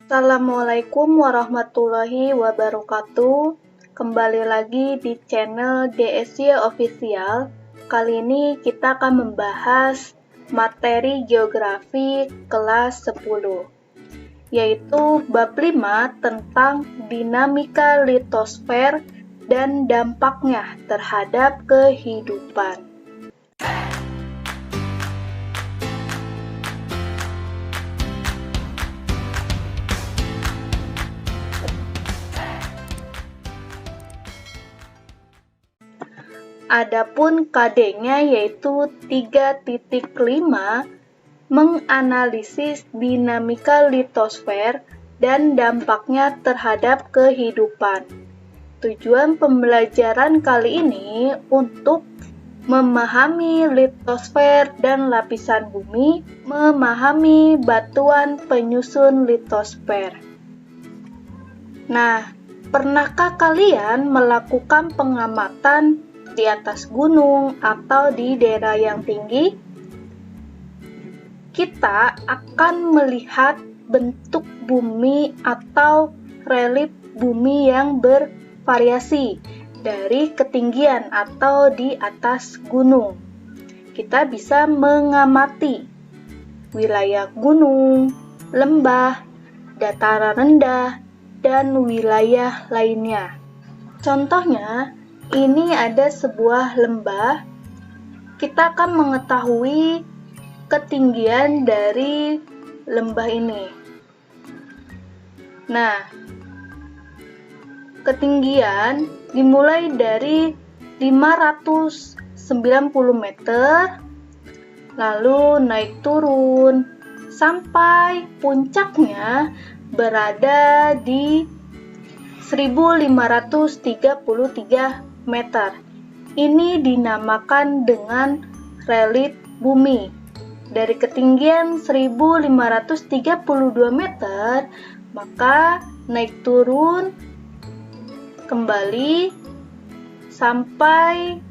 Assalamualaikum warahmatullahi wabarakatuh. Kembali lagi di channel DSY Official. Kali ini kita akan membahas materi geografi kelas 10, yaitu bab 5 tentang dinamika litosfer dan dampaknya terhadap kehidupan. Adapun KD-nya yaitu 3.5 menganalisis dinamika litosfer dan dampaknya terhadap kehidupan. Tujuan pembelajaran kali ini untuk memahami litosfer dan lapisan bumi, memahami batuan penyusun litosfer. Nah, pernahkah kalian melakukan pengamatan di atas gunung atau di daerah yang tinggi? Kita akan melihat bentuk bumi atau relief bumi yang bervariasi dari ketinggian atau di atas gunung. Kita bisa mengamati wilayah gunung, lembah, dataran rendah, dan wilayah lainnya. Contohnya, ini ada sebuah lembah. Kita akan mengetahui ketinggian dari lembah ini. Nah, ketinggian dimulai dari 590 meter, lalu naik turun sampai puncaknya berada di 1533 meter. Ini dinamakan dengan relief bumi. Dari ketinggian 1532 meter, maka naik turun kembali sampai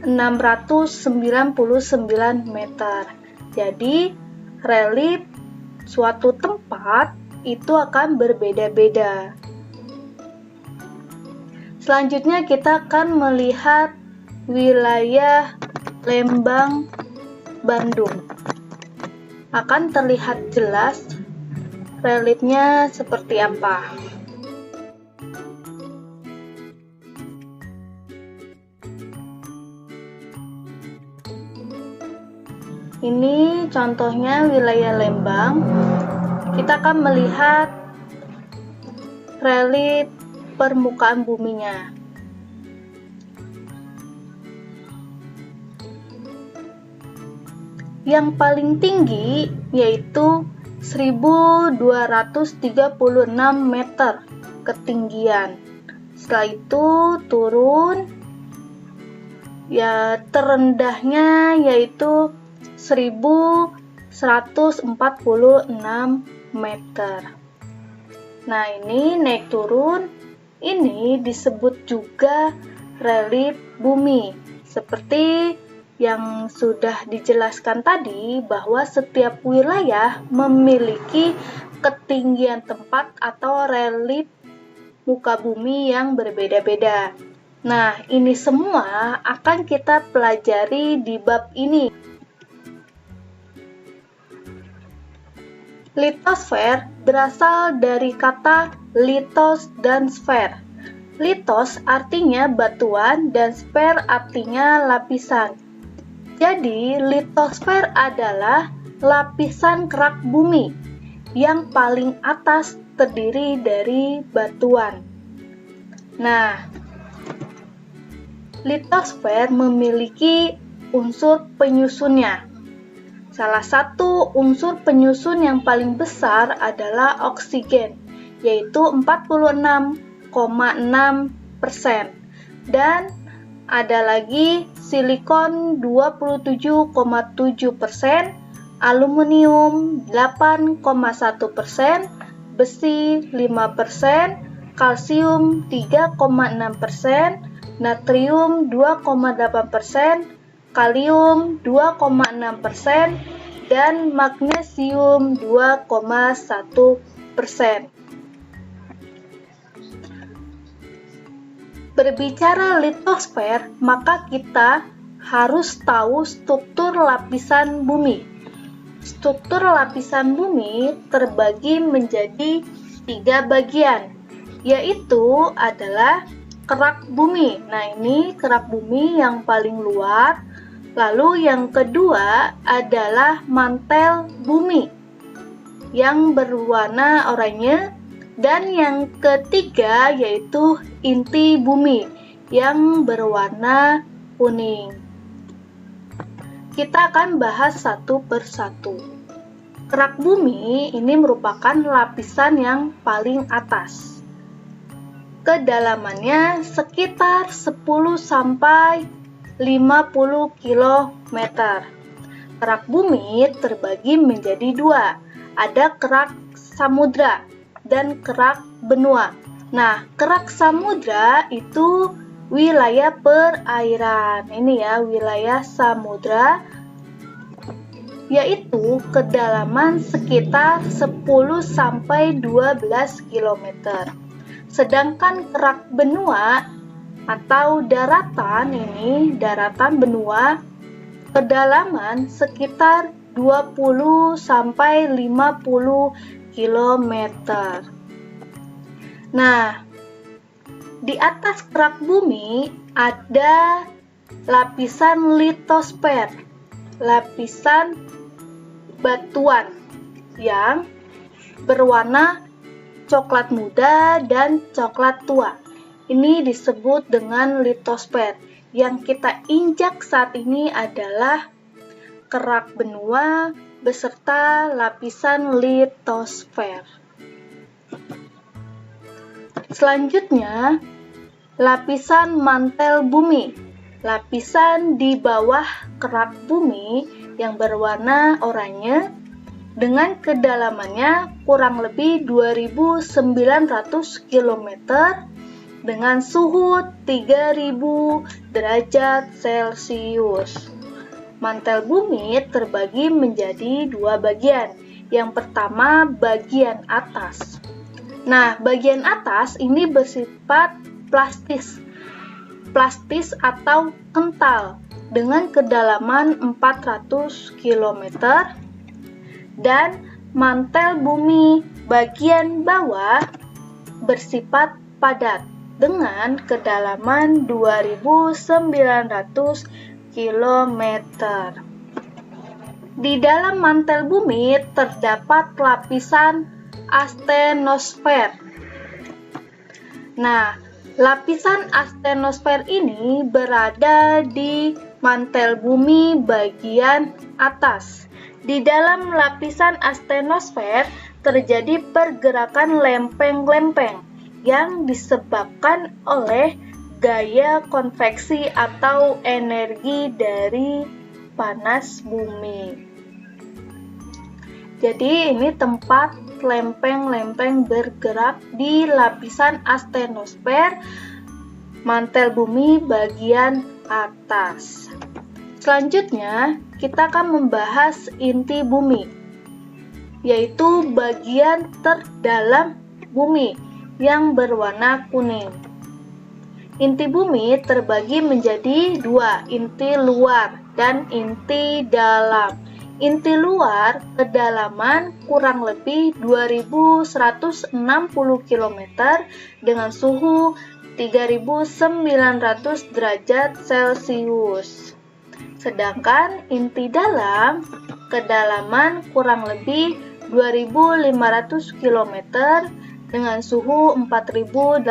699 meter. Jadi, relief suatu tempat itu akan berbeda-beda. Selanjutnya kita akan melihat wilayah Lembang, Bandung. Akan terlihat jelas reliefnya seperti apa. Ini contohnya wilayah Lembang. Kita akan melihat relief permukaan buminya. Yang paling tinggi yaitu 1236 meter ketinggian. Setelah itu turun, ya terendahnya yaitu 1146 meter. Nah, ini naik turun. Ini disebut juga relief bumi. Seperti yang sudah dijelaskan tadi, bahwa setiap wilayah memiliki ketinggian tempat atau relief muka bumi yang berbeda-beda. Nah, ini semua akan kita pelajari di bab ini. Litosfer berasal dari kata litos dan sfer. Litos artinya batuan dan sfer artinya lapisan. Jadi, litosfer adalah lapisan kerak bumi yang paling atas terdiri dari batuan. Nah, litosfer memiliki unsur penyusunnya. Salah satu unsur penyusun yang paling besar adalah oksigen, yaitu 46,6%. Dan ada lagi silikon 27,7%, aluminium 8,1%, besi 5%, kalsium 3,6%, natrium 2,8%, kalium 2,6%, dan magnesium 2,1%. Berbicara litosfer, maka kita harus tahu struktur lapisan bumi. Struktur lapisan bumi terbagi menjadi 3 bagian, yaitu adalah kerak bumi. Nah, ini kerak bumi yang paling luar. Lalu yang kedua adalah mantel bumi yang berwarna oranye. Dan yang ketiga yaitu inti bumi yang berwarna kuning. Kita akan bahas satu persatu. Kerak bumi ini merupakan lapisan yang paling atas. Kedalamannya sekitar 10 sampai 50 km. Kerak bumi terbagi menjadi 2. Ada kerak samudra dan kerak benua. Nah, kerak samudra itu wilayah perairan. Ini ya, wilayah samudra, yaitu kedalaman sekitar 10 sampai 12 km. Sedangkan kerak benua atau daratan ini, daratan benua, kedalaman sekitar 20 sampai 50 km. Nah, di atas kerak bumi ada lapisan litosfer, lapisan batuan yang berwarna coklat muda dan coklat tua. Ini disebut dengan litosfer. Yang kita injak saat ini adalah kerak benua beserta lapisan litosfer. Selanjutnya, lapisan mantel bumi. Lapisan di bawah kerak bumi yang berwarna oranye dengan kedalamannya kurang lebih 2.900 km dengan suhu 3.000 derajat Celcius. Mantel bumi terbagi menjadi 2 bagian. Yang pertama, bagian atas. Nah, bagian atas ini bersifat plastis atau kental dengan kedalaman 400 km. Dan mantel bumi bagian bawah bersifat padat dengan kedalaman 2.900 km. Di dalam mantel bumi terdapat lapisan astenosfer. Nah, lapisan astenosfer ini berada di mantel bumi bagian atas. Di dalam lapisan astenosfer terjadi pergerakan lempeng-lempeng yang disebabkan oleh gaya konveksi atau energi dari panas bumi. Jadi ini tempat lempeng-lempeng bergerak di lapisan astenosfer mantel bumi bagian atas. Selanjutnya, kita akan membahas inti bumi, yaitu bagian terdalam bumi yang berwarna kuning. Inti bumi terbagi menjadi 2, inti luar dan inti dalam. Inti luar kedalaman kurang lebih 2.160 km dengan suhu 3.900 derajat Celcius. Sedangkan inti dalam kedalaman kurang lebih 2.500 km dengan suhu 4.800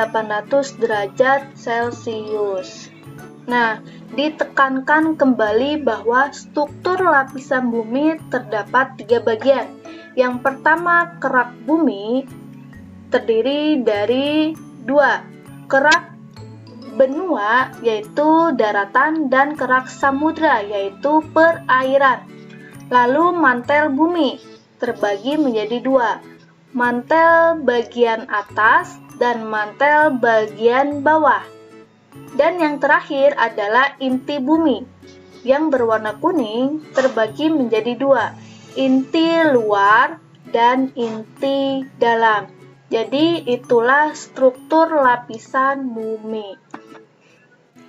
derajat Celcius. Nah, ditekankan kembali bahwa struktur lapisan bumi terdapat 3 bagian. Yang pertama, kerak bumi terdiri dari 2, kerak benua yaitu daratan dan kerak samudra yaitu perairan. Lalu mantel bumi terbagi menjadi 2, mantel bagian atas dan mantel bagian bawah. Dan yang terakhir adalah inti bumi yang berwarna kuning terbagi menjadi 2, inti luar dan inti dalam. Jadi itulah struktur lapisan bumi.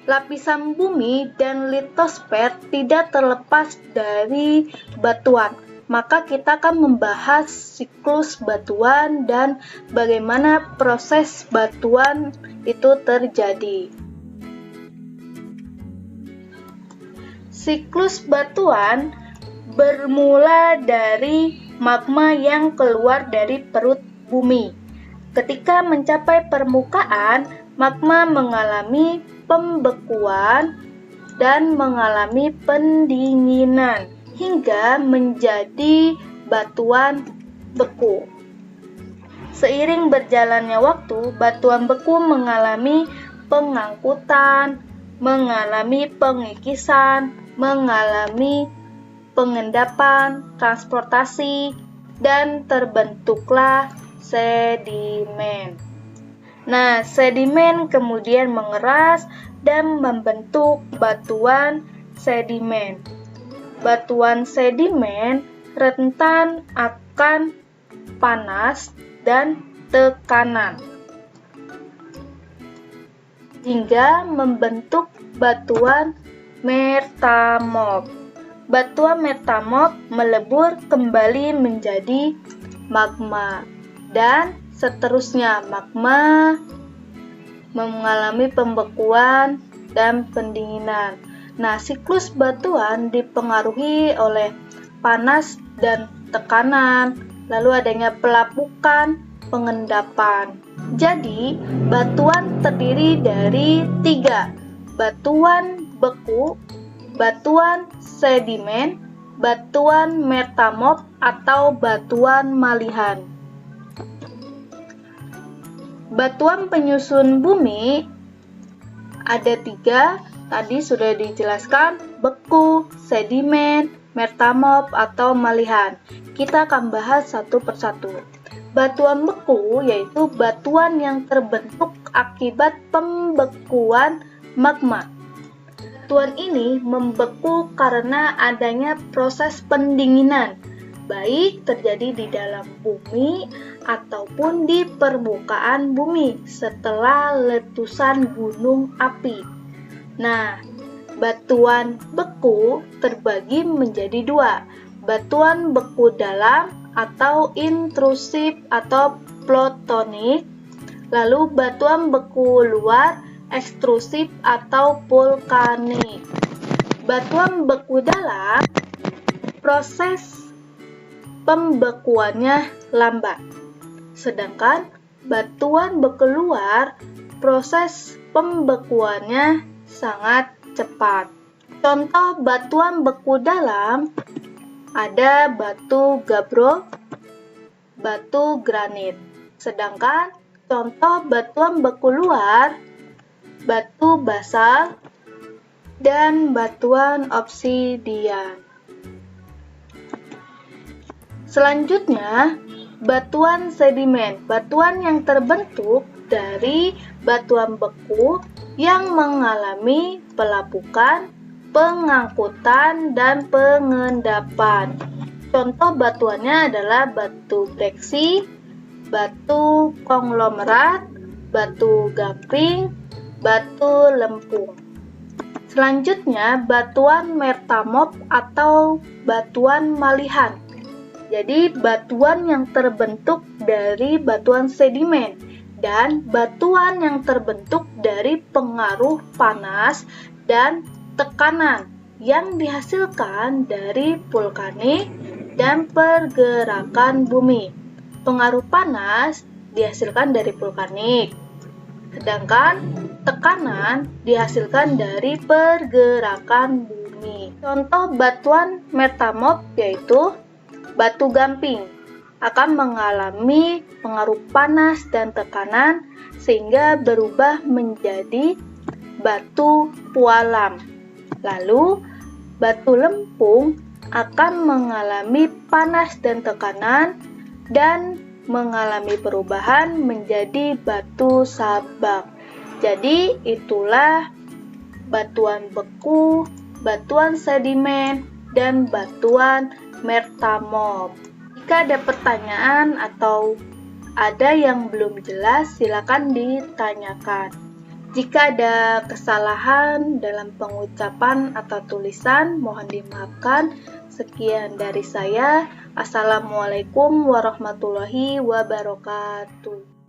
Lapisan bumi dan litosfer tidak terlepas dari batuan. Maka kita akan membahas siklus batuan dan bagaimana proses batuan itu terjadi. Siklus batuan bermula dari magma yang keluar dari perut bumi. Ketika mencapai permukaan, magma mengalami pembekuan dan mengalami pendinginan hingga menjadi batuan beku. Seiring berjalannya waktu, batuan beku mengalami pengangkutan, mengalami pengikisan, mengalami pengendapan, transportasi, dan terbentuklah sedimen. Nah, sedimen kemudian mengeras dan membentuk batuan sedimen. Batuan sedimen rentan akan panas dan tekanan hingga membentuk batuan metamorf. Batuan metamorf melebur kembali menjadi magma dan seterusnya. Magma mengalami pembekuan dan pendinginan. Nah, siklus batuan dipengaruhi oleh panas dan tekanan, lalu adanya pelapukan, pengendapan. Jadi, batuan terdiri dari 3, batuan beku, batuan sedimen, batuan metamorf atau batuan malihan. Batuan penyusun bumi ada 3. Tadi sudah dijelaskan, beku, sedimen, metamorf atau malihan. Kita akan bahas satu persatu. Batuan beku yaitu batuan yang terbentuk akibat pembekuan magma. Batuan ini membeku karena adanya proses pendinginan, baik terjadi di dalam bumi ataupun di permukaan bumi setelah letusan gunung api. Nah, batuan beku terbagi menjadi 2, batuan beku dalam atau intrusif atau plutonik, lalu batuan beku luar ekstrusif atau vulkanik. Batuan beku dalam, proses pembekuannya lambat, sedangkan batuan beku luar, proses pembekuannya sangat cepat. Contoh batuan beku dalam ada batu gabbro, batu granit. Sedangkan contoh batuan beku luar, batu basal, dan batuan obsidian. Selanjutnya, batuan sedimen, batuan yang terbentuk dari batuan beku yang mengalami pelapukan, pengangkutan, dan pengendapan. Contoh batuannya adalah batu breksi, batu konglomerat, batu gamping, batu lempung. Selanjutnya, batuan metamorf atau batuan malihan. Jadi, batuan yang terbentuk dari batuan sedimen dan batuan yang terbentuk dari pengaruh panas dan tekanan yang dihasilkan dari vulkanik dan pergerakan bumi. Pengaruh panas dihasilkan dari vulkanik, sedangkan tekanan dihasilkan dari pergerakan bumi. Contoh batuan metamorf yaitu batu gamping akan mengalami pengaruh panas dan tekanan sehingga berubah menjadi batu pualam. Lalu, batu lempung akan mengalami panas dan tekanan dan mengalami perubahan menjadi batu sabak. Jadi, itulah batuan beku, batuan sedimen, dan batuan metamorf. Jika ada pertanyaan atau ada yang belum jelas, silakan ditanyakan. Jika ada kesalahan dalam pengucapan atau tulisan, mohon dimaafkan. Sekian dari saya. Assalamualaikum warahmatullahi wabarakatuh.